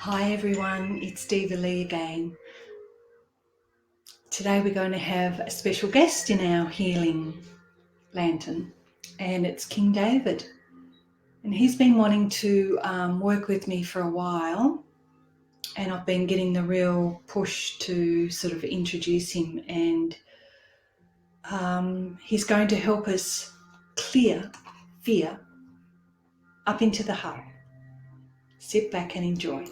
Hi everyone, it's Diva Lee again. Today we're going to have a special guest in our healing lantern, and it's King David. And he's been wanting to work with me for a while, and I've been getting the real push to sort of introduce him, and he's going to help us clear fear up into the heart. Sit back and enjoy.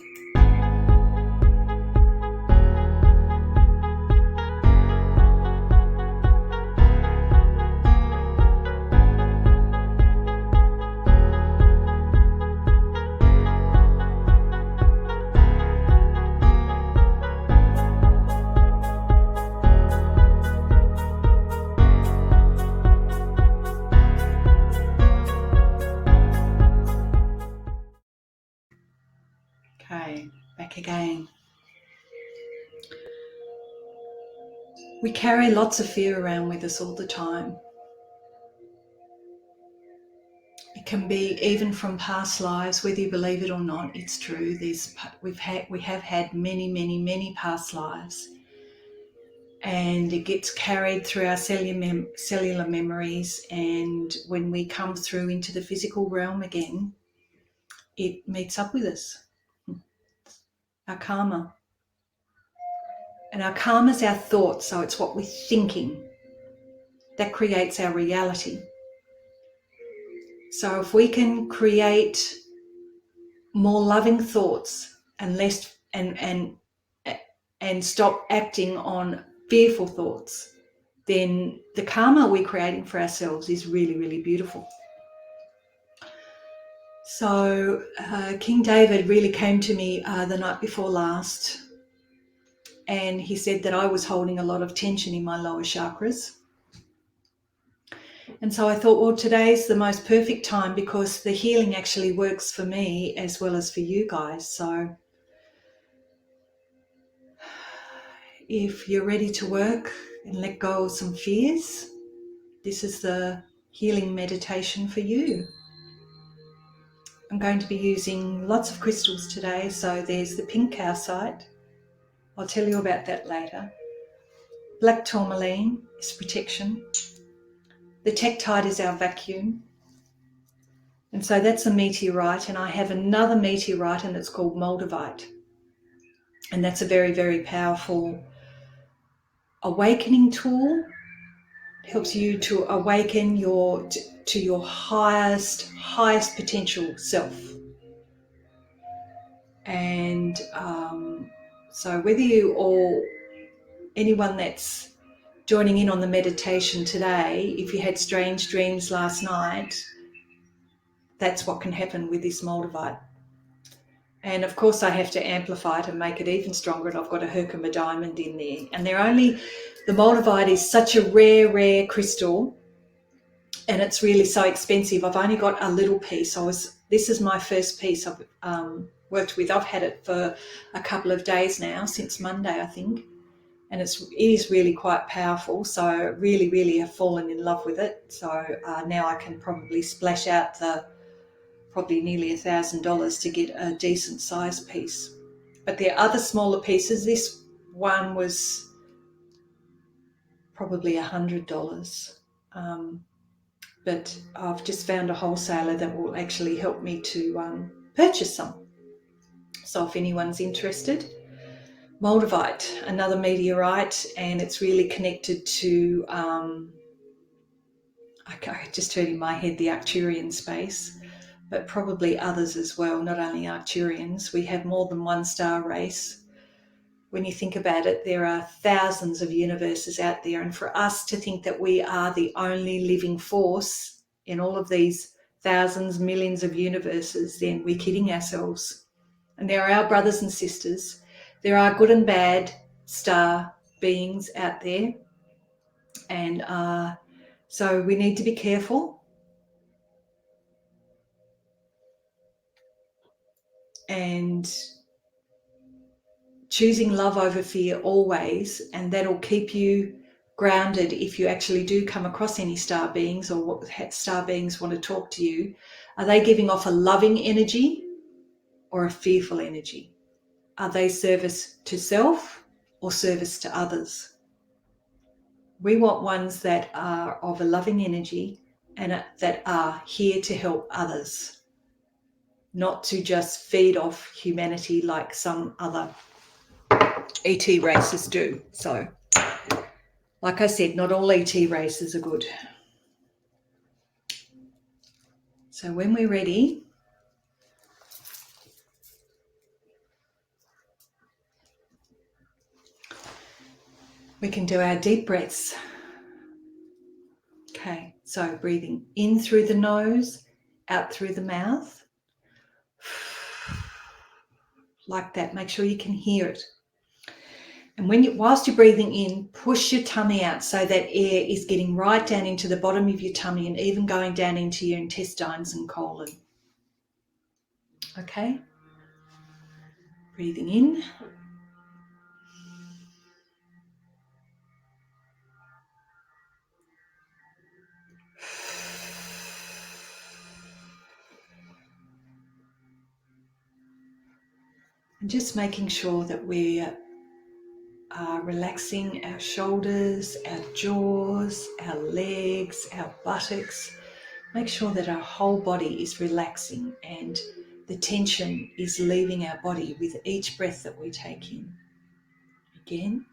Okay, back again. We carry lots of fear around with us all the time. It can be even from past lives, whether you believe it or not. It's true. We have had many past lives, and it gets carried through our cellular memories. And when we come through into the physical realm again, it meets up with us. Our karma. And our karma is our thoughts, so it's what we're thinking that creates our reality. So if we can create more loving thoughts and less and stop acting on fearful thoughts, then the karma we're creating for ourselves is really beautiful. So King David really came to me the night before last, and he said that I was holding a lot of tension in my lower chakras. And so I thought, well, today's the most perfect time because the healing actually works for me as well as for you guys. So if you're ready to work and let go of some fears, this is the healing meditation for you. I'm going to be using lots of crystals today. So there's the pink calcite. I'll tell you about that later. Black tourmaline is protection. The tektite is our vacuum. And so that's a meteorite, and I have another meteorite, and it's called moldavite. And that's a very powerful awakening tool. It helps you to awaken to your highest potential self. And so whether you or anyone that's joining in on the meditation today, if you had strange dreams last night, that's what can happen with this moldavite. And of course I have to amplify it and make it even stronger, and I've got a Herkimer diamond in there. And the moldavite is such a rare crystal, and it's really so expensive. I've only got a little piece. This is my first piece I've worked with. I've had it for a couple of days now, since Monday I think, and it is really quite powerful. So I really have fallen in love with it. So now I can probably splash out probably nearly $1,000 to get a decent sized piece. But there are other smaller pieces. This one was probably $100. But I've just found a wholesaler that will actually help me to purchase some. So if anyone's interested, moldavite, another meteorite, and it's really connected to, I just heard in my head the Arcturian space, but probably others as well, not only Arcturians. We have more than one star race. When you think about it, there are thousands of universes out there, and for us to think that we are the only living force in all of these thousands, millions of universes, then we're kidding ourselves. And there are our brothers and sisters. There are good and bad star beings out there, and so we need to be careful. And choosing love over fear always, and that'll keep you grounded if you actually do come across any star beings, or what star beings want to talk to you. Are they giving off a loving energy or a fearful energy? Are they service to self or service to others? We want ones that are of a loving energy and that are here to help others, not to just feed off humanity like some other ET races do. So, like I said, not all ET races are good. So when we're ready, we can do our deep breaths. Okay, so breathing in through the nose, out through the mouth. Like that. Make sure you can hear it. And whilst you're breathing in, push your tummy out so that air is getting right down into the bottom of your tummy and even going down into your intestines and colon. Okay? Breathing in. And just making sure that we are relaxing our shoulders, our jaws, our legs, our buttocks. Make sure that our whole body is relaxing and the tension is leaving our body with each breath that we take in. Again.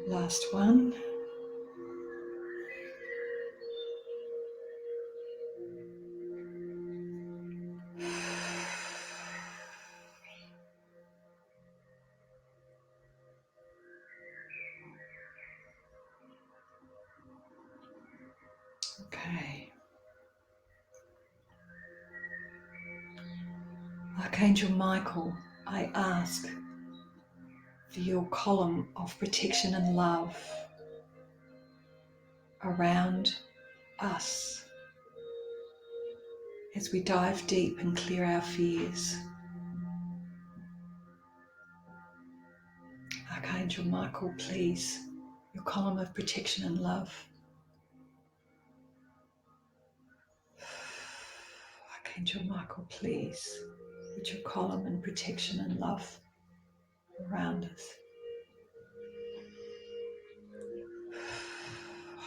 Last one. Okay. Archangel Michael, I ask for your column of protection and love around us as we dive deep and clear our fears. Archangel Michael, please, your column of protection and love. Archangel Michael, please, with your column and protection and love around us.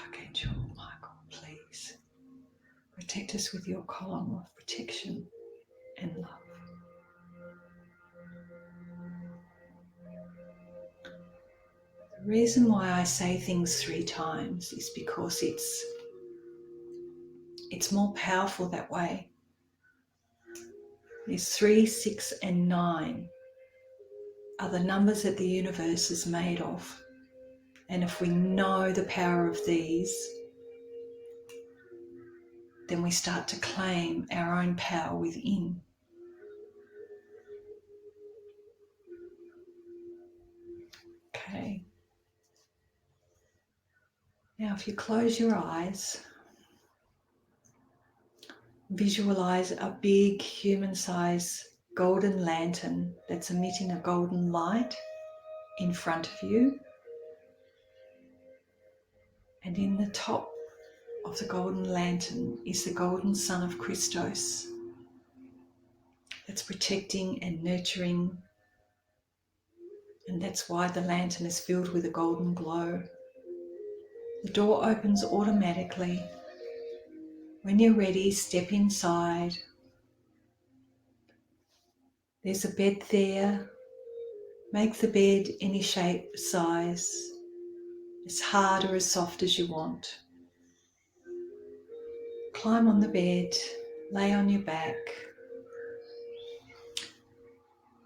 Archangel Michael, please, protect us with your column of protection and love. The reason why I say things 3 times is because it's more powerful that way. There's 3, 6, and 9 are the numbers that the universe is made of. And if we know the power of these, then we start to claim our own power within. Okay. Now, if you close your eyes, visualize a big human-sized golden lantern that's emitting a golden light in front of you. And in the top of the golden lantern is the golden sun of Christos that's protecting and nurturing, and that's why the lantern is filled with a golden glow. The door opens automatically. When you're ready, step inside. There's a bed there. Make the bed any shape, size, as hard or as soft as you want. Climb on the bed, lay on your back.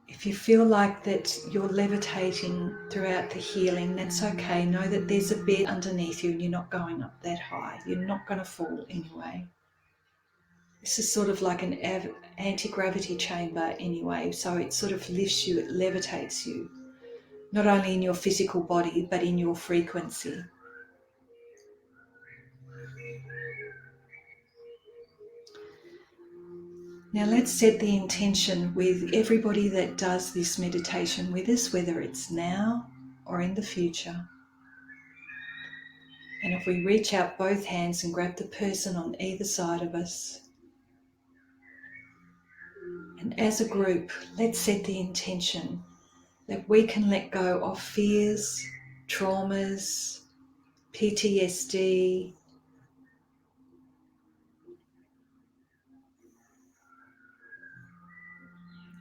If you feel like that you're levitating throughout the healing, that's okay. Know that there's a bed underneath you and you're not going up that high. You're not going to fall anyway. This is sort of like an anti-gravity chamber anyway, so it sort of lifts you, it levitates you, not only in your physical body, but in your frequency. Now let's set the intention with everybody that does this meditation with us, whether it's now or in the future. And if we reach out both hands and grab the person on either side of us, and as a group, let's set the intention that we can let go of fears, traumas, PTSD,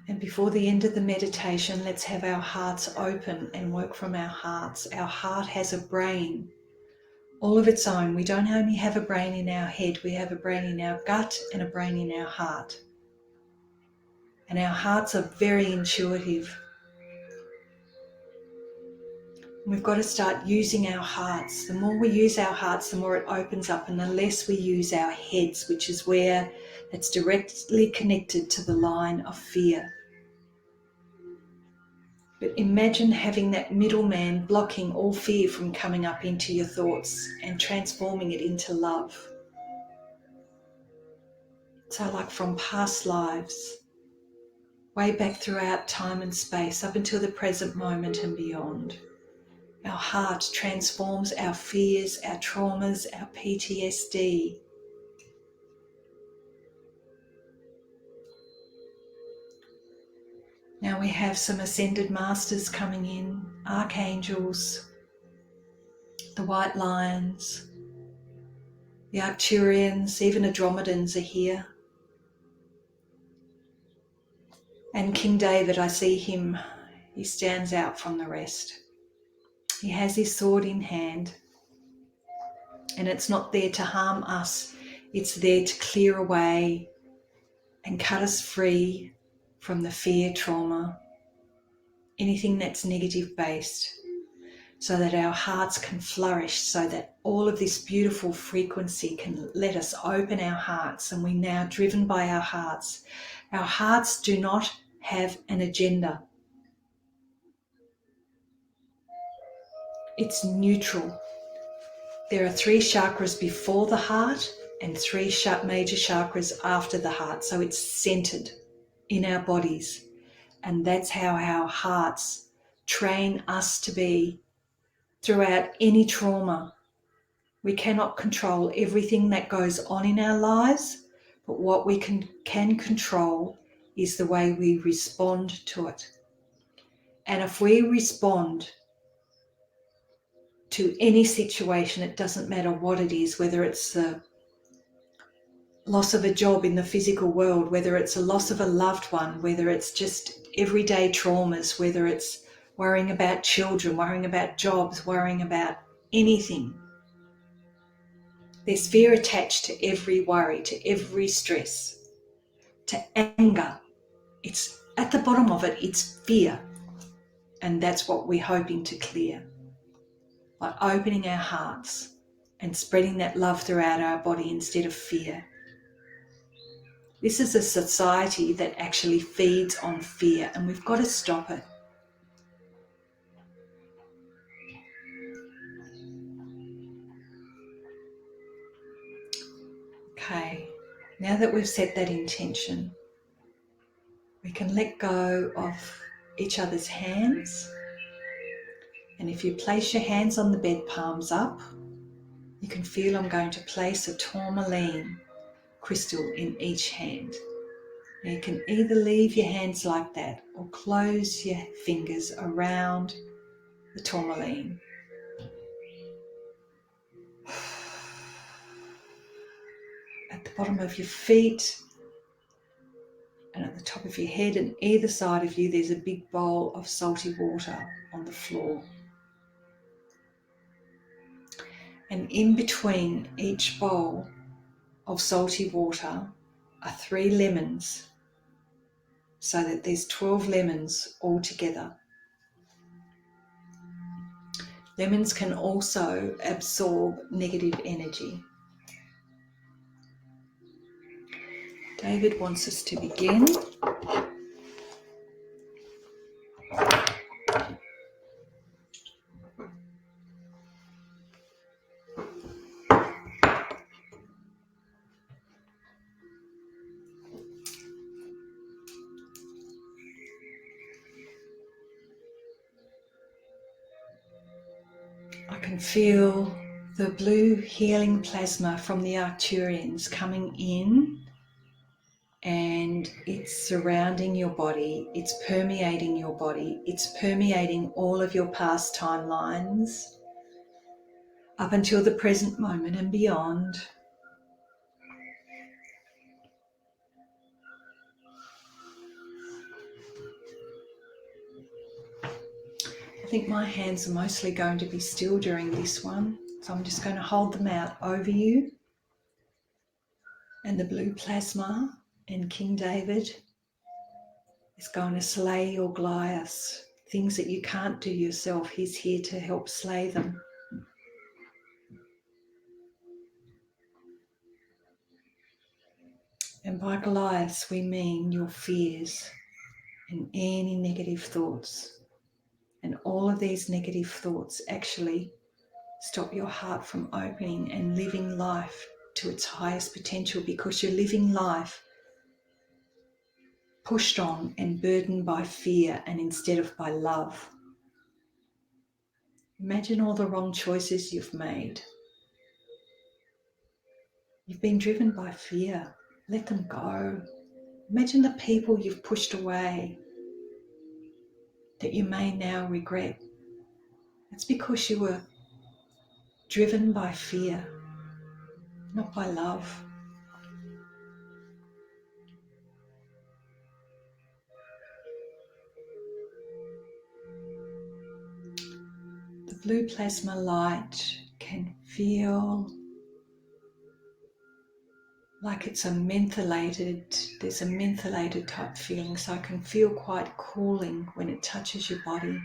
and before the end of the meditation, let's have our hearts open and work from our hearts. Our heart has a brain all of its own. We don't only have a brain in our head, we have a brain in our gut and a brain in our heart. And our hearts are very intuitive. We've got to start using our hearts. The more we use our hearts, the more it opens up, and the less we use our heads, which is where it's directly connected to the line of fear. But imagine having that middleman blocking all fear from coming up into your thoughts and transforming it into love. So like from past lives, way back throughout time and space, up until the present moment and beyond. Our heart transforms our fears, our traumas, our PTSD. Now we have some ascended masters coming in, archangels, the white lions, the Arcturians, even Andromedans are here. And King David, I see him, he stands out from the rest. He has his sword in hand, and it's not there to harm us, it's there to clear away and cut us free from the fear, trauma, anything that's negative based, so that our hearts can flourish, so that all of this beautiful frequency can let us open our hearts, and we're now driven by our hearts. Our hearts do not have an agenda. It's neutral. There are 3 chakras before the heart and 3 major chakras after the heart. So it's centered in our bodies. And that's how our hearts train us to be throughout any trauma. We cannot control everything that goes on in our lives, but what we can control is the way we respond to it. And if we respond to any situation, it doesn't matter what it is, whether it's the loss of a job in the physical world, whether it's a loss of a loved one, whether it's just everyday traumas, whether it's worrying about children, worrying about jobs, worrying about anything. There's fear attached to every worry, to every stress, to anger. It's at the bottom of it, it's fear. And that's what we're hoping to clear by opening our hearts and spreading that love throughout our body instead of fear. This is a society that actually feeds on fear, and we've got to stop it. Okay, now that we've set that intention, we can let go of each other's hands. And if you place your hands on the bed, palms up, you can feel I'm going to place a tourmaline crystal in each hand. Now you can either leave your hands like that or close your fingers around the tourmaline. At the bottom of your feet and at the top of your head and either side of you, there's a big bowl of salty water on the floor. And in between each bowl of salty water are 3 lemons, so that there's 12 lemons all together. Lemons can also absorb negative energy. David wants us to begin. I can feel the blue healing plasma from the Arcturians coming in, and it's surrounding your body, it's permeating your body, it's permeating all of your past timelines up until the present moment and beyond. I think my hands are mostly going to be still during this one, so I'm just going to hold them out over you and the blue plasma, and King David is going to slay your Goliaths. Things that you can't do yourself, he's here to help slay them. And by Goliaths we mean your fears and any negative thoughts. And all of these negative thoughts actually stop your heart from opening and living life to its highest potential, because you're living life pushed on and burdened by fear and instead of by love. Imagine all the wrong choices you've made. You've been driven by fear. Let them go. Imagine the people you've pushed away that you may now regret. It's because you were driven by fear, not by love. The blue plasma light can feel like it's there's a mentholated type feeling, so it can feel quite cooling when it touches your body.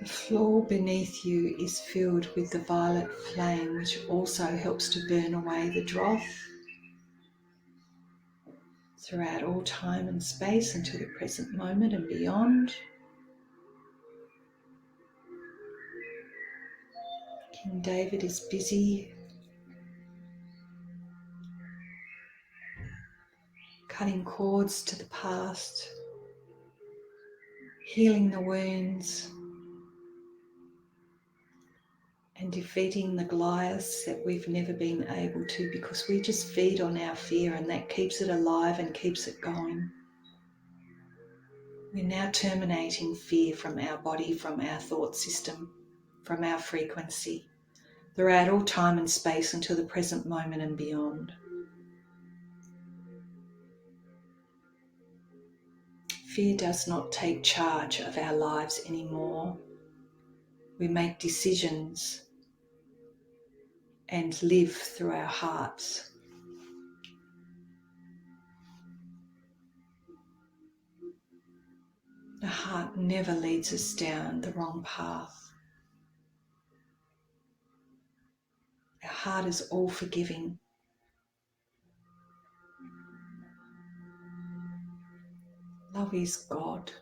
The floor beneath you is filled with the violet flame, which also helps to burn away the dross throughout all time and space until the present moment and beyond. King David is busy cutting cords to the past, healing the wounds, and defeating the Goliaths that we've never been able to, because we just feed on our fear and that keeps it alive and keeps it going. We're now terminating fear from our body, from our thought system, from our frequency, throughout all time and space until the present moment and beyond. Fear does not take charge of our lives anymore. We make decisions and live through our hearts. The heart never leads us down the wrong path. Our heart is all forgiving. Love is God.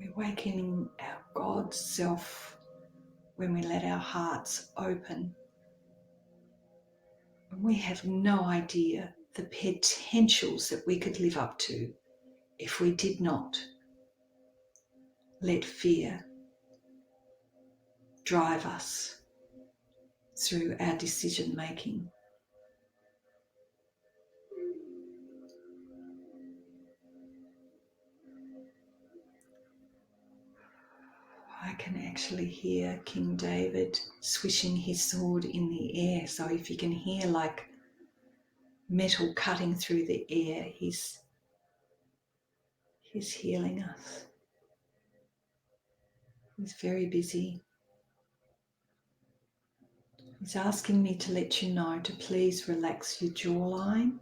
We're awakening our God self when we let our hearts open. And we have no idea the potentials that we could live up to if we did not let fear drive us through our decision making. I can actually hear King David swishing his sword in the air. So if you can hear like metal cutting through the air, he's healing us. He's very busy. He's asking me to let you know to please relax your jawline.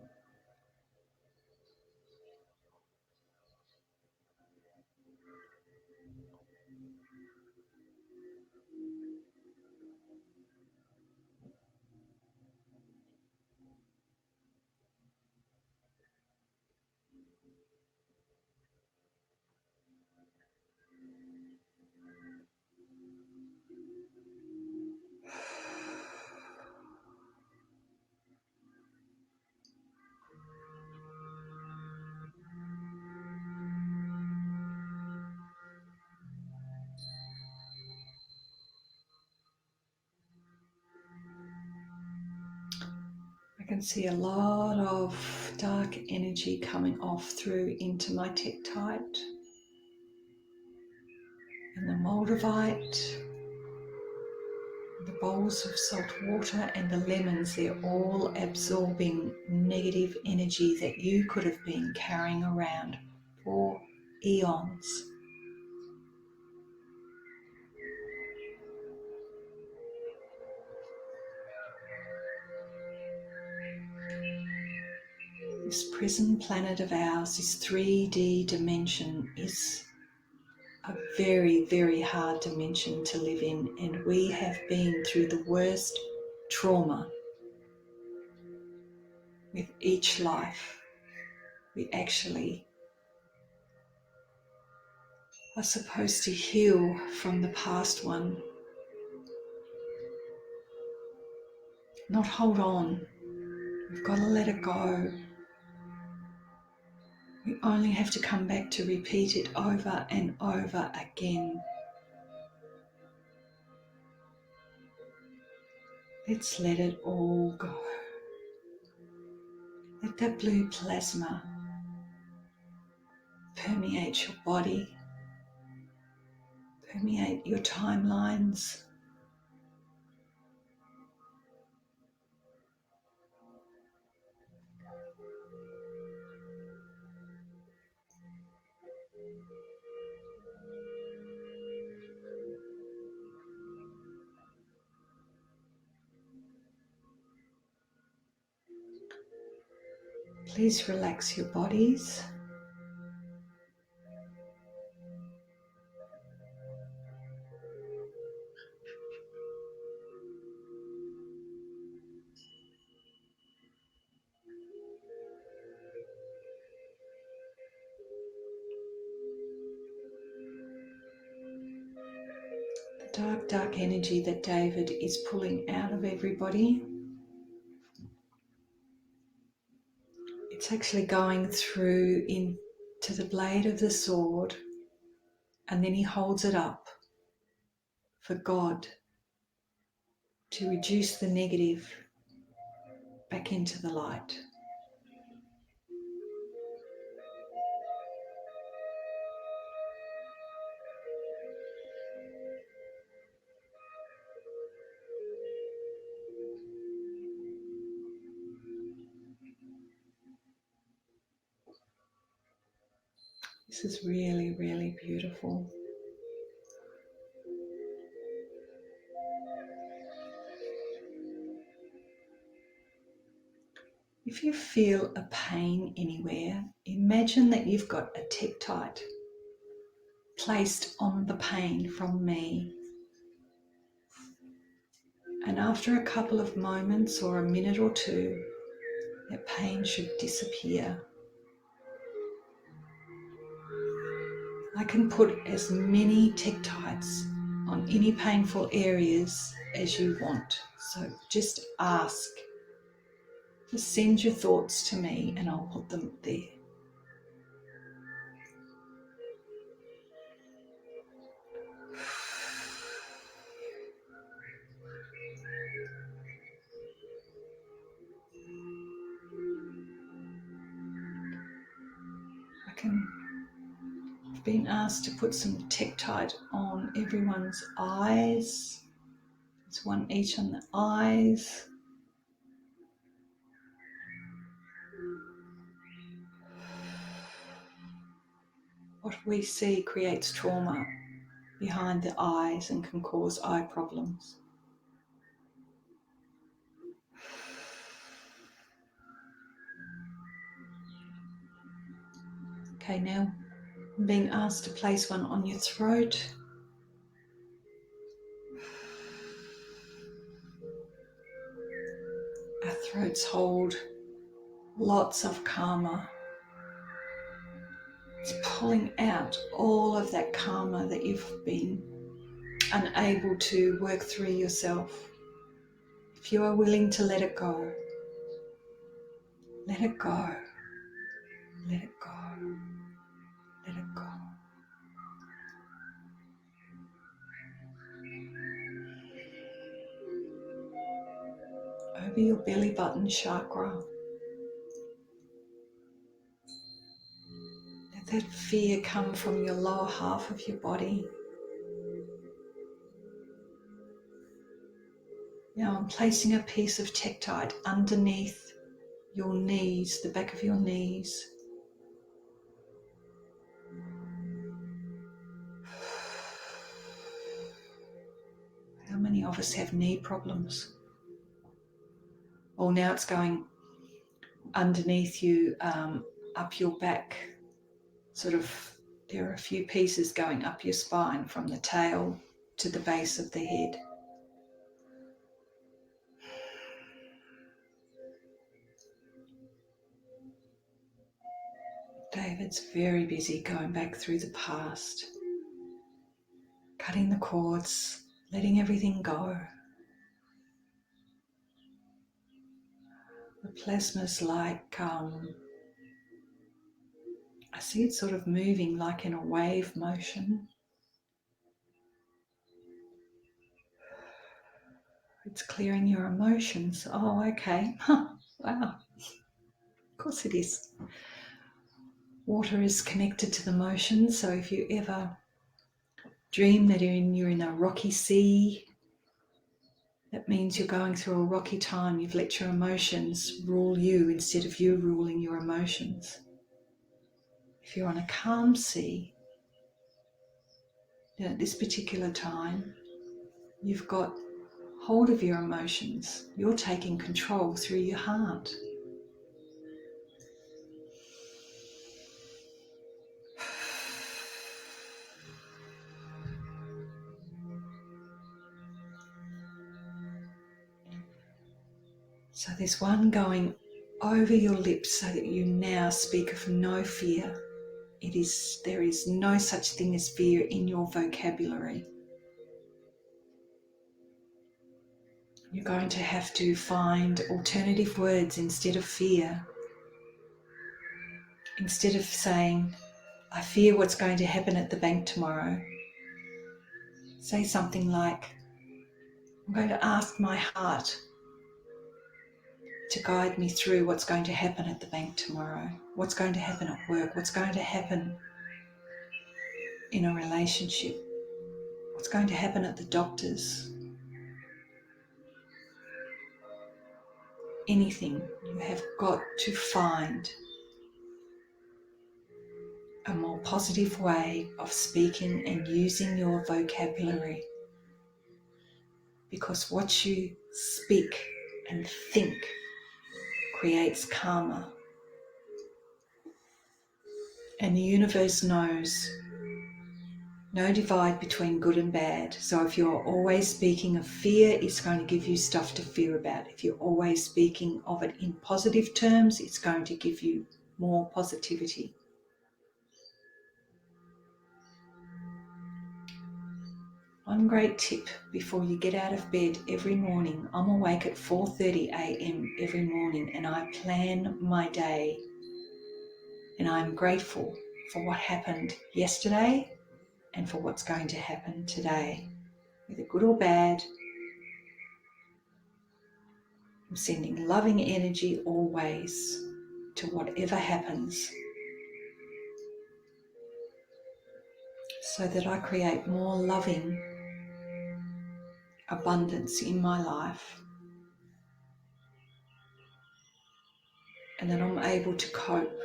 I can see a lot of dark energy coming off through into my tektite and the moldavite, the bowls of salt water and the lemons. They're all absorbing negative energy that you could have been carrying around for eons. This prison planet of ours, this 3D dimension, is a very, very hard dimension to live in, and we have been through the worst trauma with each life. We actually are supposed to heal from the past one, not hold on. We've got to let it go. We only have to come back to repeat it over and over again. Let's let it all go. Let that blue plasma permeate your body, permeate your timelines. Please relax your bodies. The dark, dark energy that David is pulling out of everybody, it's actually going through into the blade of the sword, and then he holds it up for God to reduce the negative back into the light. This is really, really beautiful. If you feel a pain anywhere, imagine that you've got a tektite placed on the pain from me. And after a couple of moments or a minute or two, that pain should disappear. I can put as many tektites on any painful areas as you want. So just ask. Just send your thoughts to me and I'll put them there. I've been asked to put some tektite on everyone's eyes. It's one each on the eyes. What we see creates trauma behind the eyes and can cause eye problems. Okay, now I'm being asked to place one on your throat. Our throats hold lots of karma. It's pulling out all of that karma that you've been unable to work through yourself. If you are willing to let it go, let it go, let it go, let it go. over your belly button chakra. Let that fear come from your lower half of your body. Now I'm placing a piece of tektite underneath your knees, the back of your knees. How many of us have knee problems? Well, now it's going underneath you, up your back. Sort of, there are a few pieces going up your spine from the tail to the base of the head. David's very busy going back through the past, cutting the cords, letting everything go. The plasma's like, I see it sort of moving like in a wave motion. It's clearing your emotions. Oh, okay. Wow. Of course it is. Water is connected to the motion, so if you ever dream that you're in a rocky sea, that means you're going through a rocky time. You've let your emotions rule you instead of you ruling your emotions. If you're on a calm sea, then at this particular time, you've got hold of your emotions. You're taking control through your heart. So there's one going over your lips so that you now speak of no fear. There is no such thing as fear in your vocabulary. You're going to have to find alternative words instead of fear. Instead of saying, I fear what's going to happen at the bank tomorrow, say something like, I'm going to ask my heart to guide me through what's going to happen at the bank tomorrow, what's going to happen at work, what's going to happen in a relationship, what's going to happen at the doctor's. Anything, you have got to find a more positive way of speaking and using your vocabulary, because what you speak and think creates karma, and the universe knows no divide between good and bad. So if you're always speaking of fear, it's going to give you stuff to fear about. If you're always speaking of it in positive terms, it's going to give you more positivity. One great tip before you get out of bed every morning. I'm awake at 4:30 a.m. every morning and I plan my day, and I'm grateful for what happened yesterday and for what's going to happen today. Whether good or bad, I'm sending loving energy always to whatever happens, so that I create more loving abundance in my life, and that I'm able to cope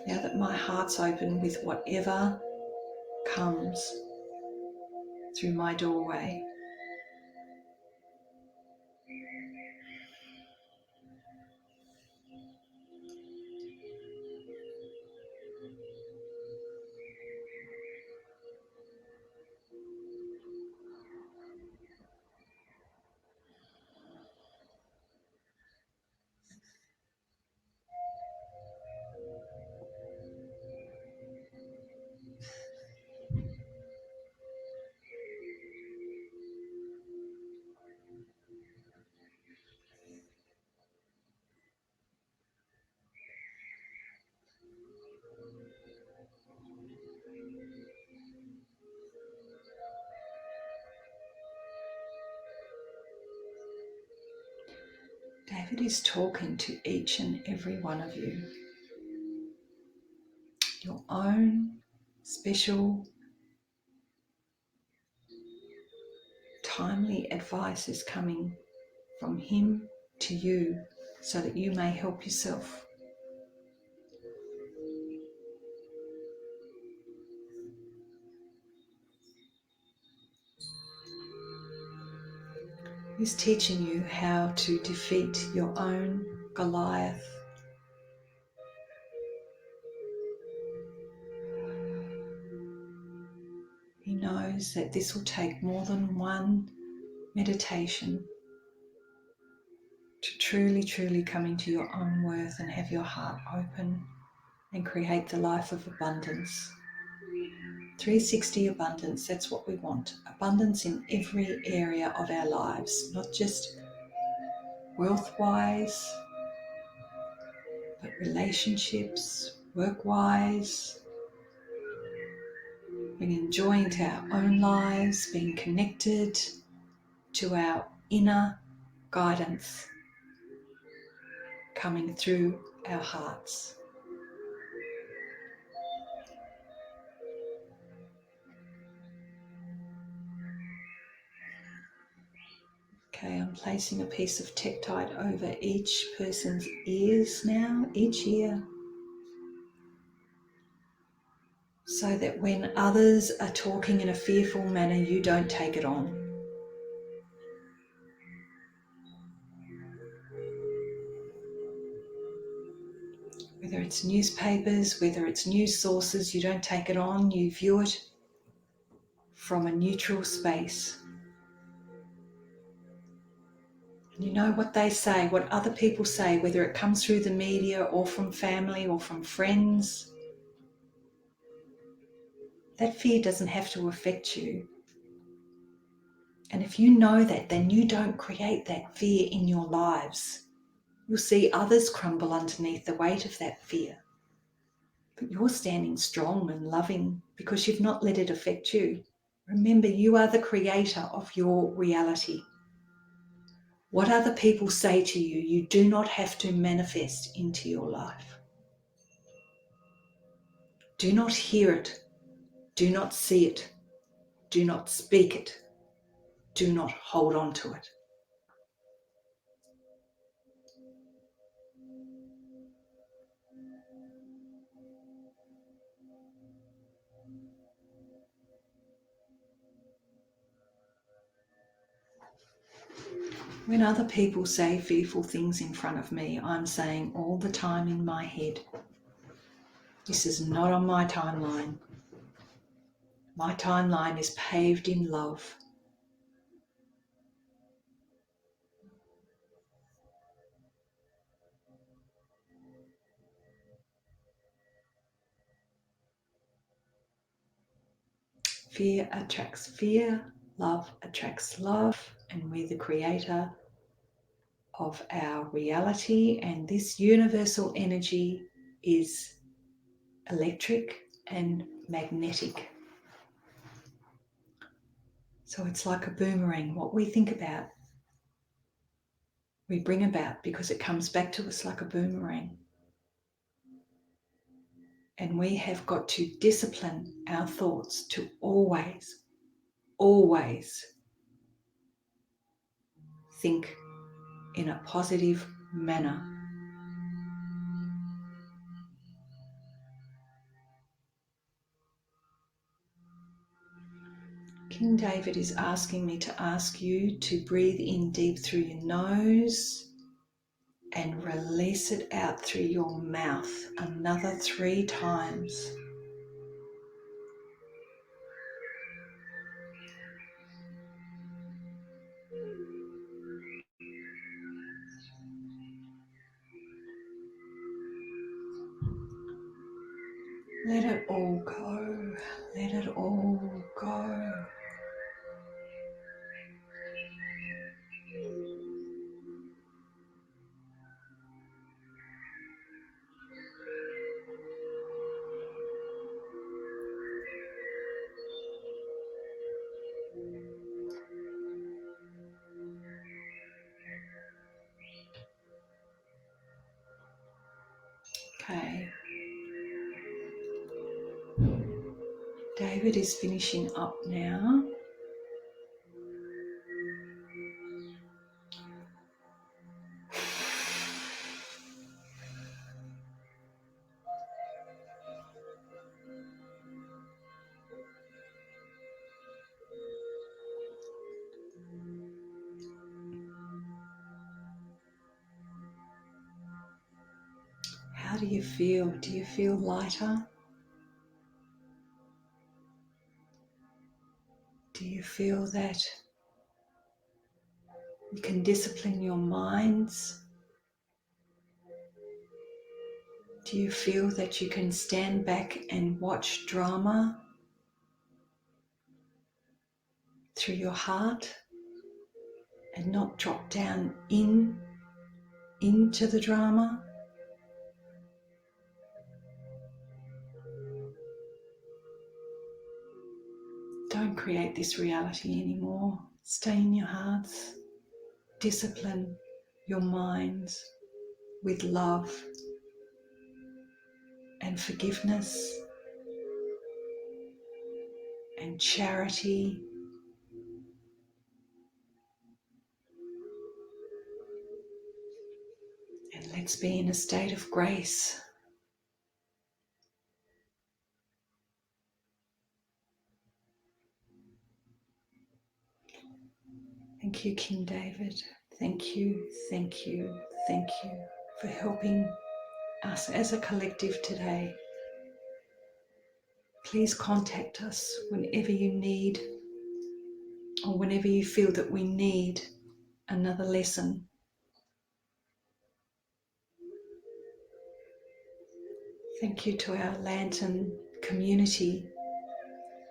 now that my heart's open with whatever comes through my doorway. David is talking to each and every one of you. Your own special, timely advice is coming from him to you so that you may help yourself. He's teaching you how to defeat your own Goliath. He knows that this will take more than one meditation to truly come into your own worth and have your heart open and create the life of abundance. 360 abundance, that's what we want. Abundance in every area of our lives, not just wealth-wise, but relationships, work-wise, bringing joy into our own lives, being connected to our inner guidance coming through our hearts. Okay, I'm placing a piece of Tektite over each person's ears now, each ear, so that when others are talking in a fearful manner, you don't take it on. Whether it's newspapers, whether it's news sources, you don't take it on, you view it from a neutral space. And you know what they say, what other people say, whether it comes through the media or from family or from friends. That fear doesn't have to affect you. And if you know that, then you don't create that fear in your lives. You'll see others crumble underneath the weight of that fear. But you're standing strong and loving because you've not let it affect you. Remember, you are the creator of your reality. What other people say to you, you do not have to manifest into your life. Do not hear it. Do not see it. Do not speak it. Do not hold on to it. When other people say fearful things in front of me, I'm saying all the time in my head, this is not on my timeline. My timeline is paved in love. Fear attracts fear, love attracts love, and we're the creator of our reality, and this universal energy is electric and magnetic. So it's like a boomerang. What we think about, we bring about because it comes back to us like a boomerang. And we have got to discipline our thoughts to always think in a positive manner. King David is asking me to ask you to breathe in deep through your nose and release it out through your mouth another 3 times. Let it all go. Let it all go. Okay. David is finishing up now. How do you feel? Do you feel lighter? Do you feel that you can discipline your minds? Do you feel that you can stand back and watch drama through your heart and not drop down into the drama? Don't create this reality anymore. Stay in your hearts. Discipline your minds with love and forgiveness and charity. And let's be in a state of grace. Thank you, King David. Thank you, thank you, thank you for helping us as a collective today. Please contact us whenever you need or whenever you feel that we need another lesson. Thank you to our Lantern community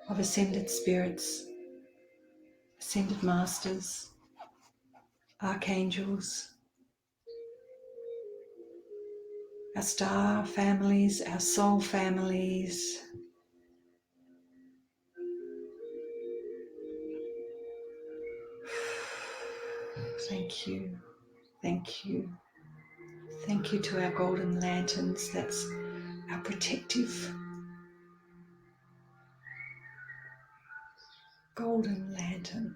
of Ascended Spirits, Ascended Masters, Archangels, our star families, our soul families. Thank you, thank you. Thank you to our golden lanterns. That's our protective golden lantern.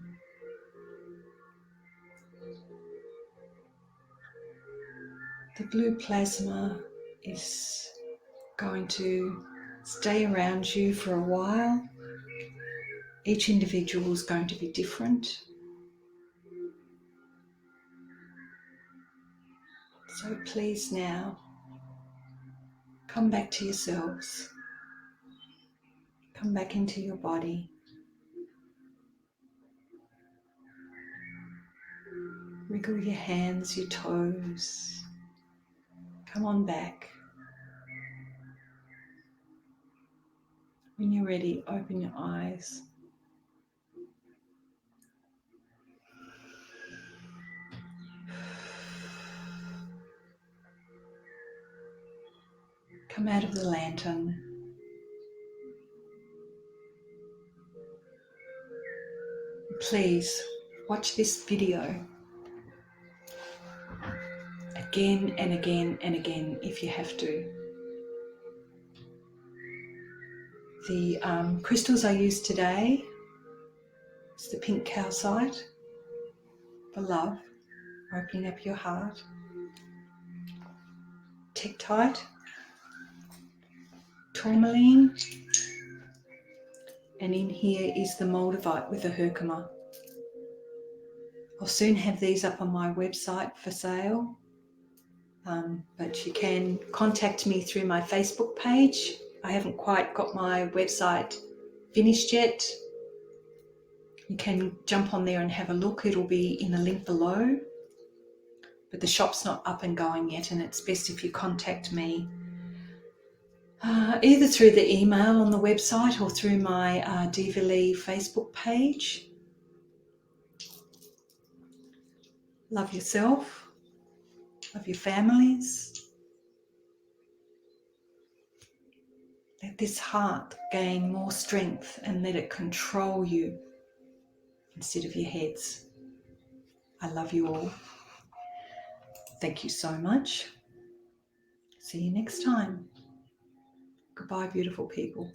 The blue plasma is going to stay around you for a while. Each individual is going to be different. So please now, come back to yourselves. Come back into your body. Wriggle your hands, your toes. Come on back. When you're ready, open your eyes. Come out of the lantern. Please watch this video again and again and again if you have to. The crystals I used today is the pink calcite for love, opening up your heart. Tektite, tourmaline, and in here is the moldavite with the herkimer. I'll soon have these up on my website for sale, but you can contact me through my Facebook page. I haven't quite got my website finished yet. You can jump on there and have a look. It'll be in the link below, but the shop's not up and going yet, and it's best if you contact me either through the email on the website or through my Diva Facebook page. Love yourself, love your families. Let this heart gain more strength and let it control you instead of your heads. I love you all. Thank you so much. See you next time. Goodbye, beautiful people.